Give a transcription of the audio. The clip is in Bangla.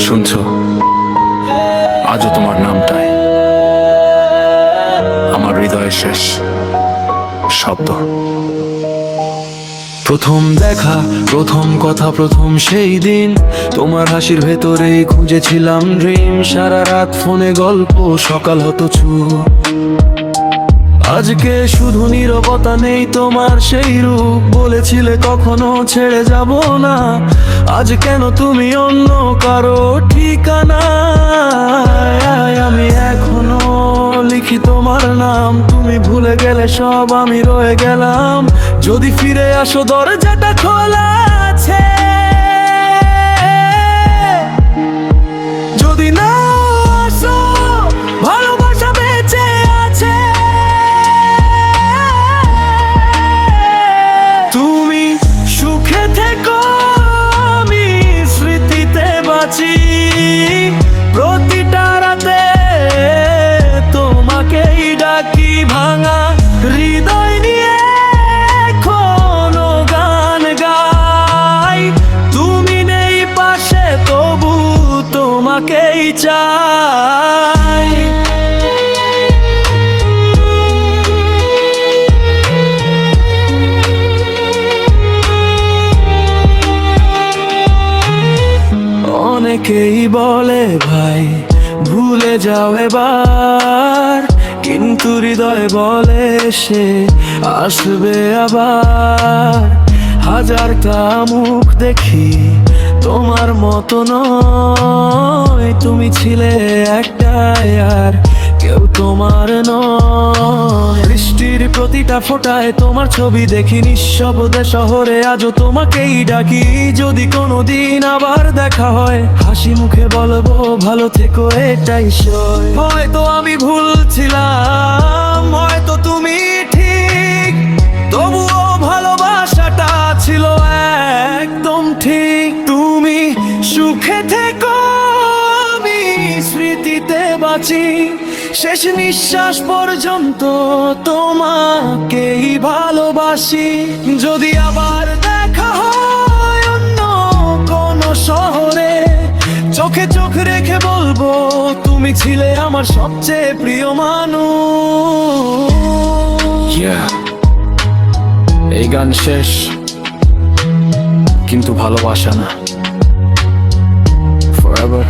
শুনছো, আজও তোমার নামটাই আমার হৃদয়ের শেষ শব্দ। প্রথম দেখা, প্রথম কথা, প্রথম সেই দিন তোমার হাসির ভেতরেই খুঁজেছিলাম ড্রিম। সারা রাত ফোনে গল্প, সকাল হতো চুপ। আজকে শুধু নীরবতা, নেই তোমার সেই রূপ। বলেছিলে কখনো ছেড়ে যাব না, আজ কেন তুমি অন্য কারো ঠিকানায়? আমি এখনো লিখি তোমার নাম, তুমি ভুলে গেলে সব, আমি রয়ে গেলাম। যদি ফিরে আসো দরজাটা খোলা আছে, যদি না আসো ভালোবাসা বেঁচে আছে। তুমি সুখে থেকো, আমি স্মৃতিতে বাঁচি। প্রতিটা রাতে তোমাকেই ডাকি, ভাঙা হৃদয় নিয়ে কোনো গান গাই। তুমি নেই পাশে, তবু তোমাকেই চাই। অনেকেই বলে ভাই ভুলে যাও এবার, কিন্তু হৃদয় বলে সে আসবে আবার। হাজারটা মুখ দেখি, তোমার মতো নয়। তুমি ছিলে একটাই, আর কেউ তোমার নয়। বৃষ্টির প্রতিটা ফোঁটায় তোমার ছবি দেখি, নিঃশব্দে শহরে আজও তোমাকেই ডাকি। যদি কোনোদিন আবার দেখা হয়, হাসি মুখে বলবো ভালো থেকো, এটাই সই। হয়তো আমি ভুল ছিলাম, হয়তো তুমি ঠিক, তবুও ভালোবাসাটা ছিল একদম ঠিক। তুমি সুখে থেকো, আমি স্মৃতিতে বাঁচি। শেষ নিঃশ্বাস পর্যন্ত তোমাকেই ভালোবাসি। যদি আবার দেখা হয় অন্য কোনো শহরে, চোখে চোখ রেখে বলবো তুমি ছিলে আমার সবচেয়ে প্রিয় মানুষ। এই গান শেষ, কিন্তু ভালোবাসা না। Forever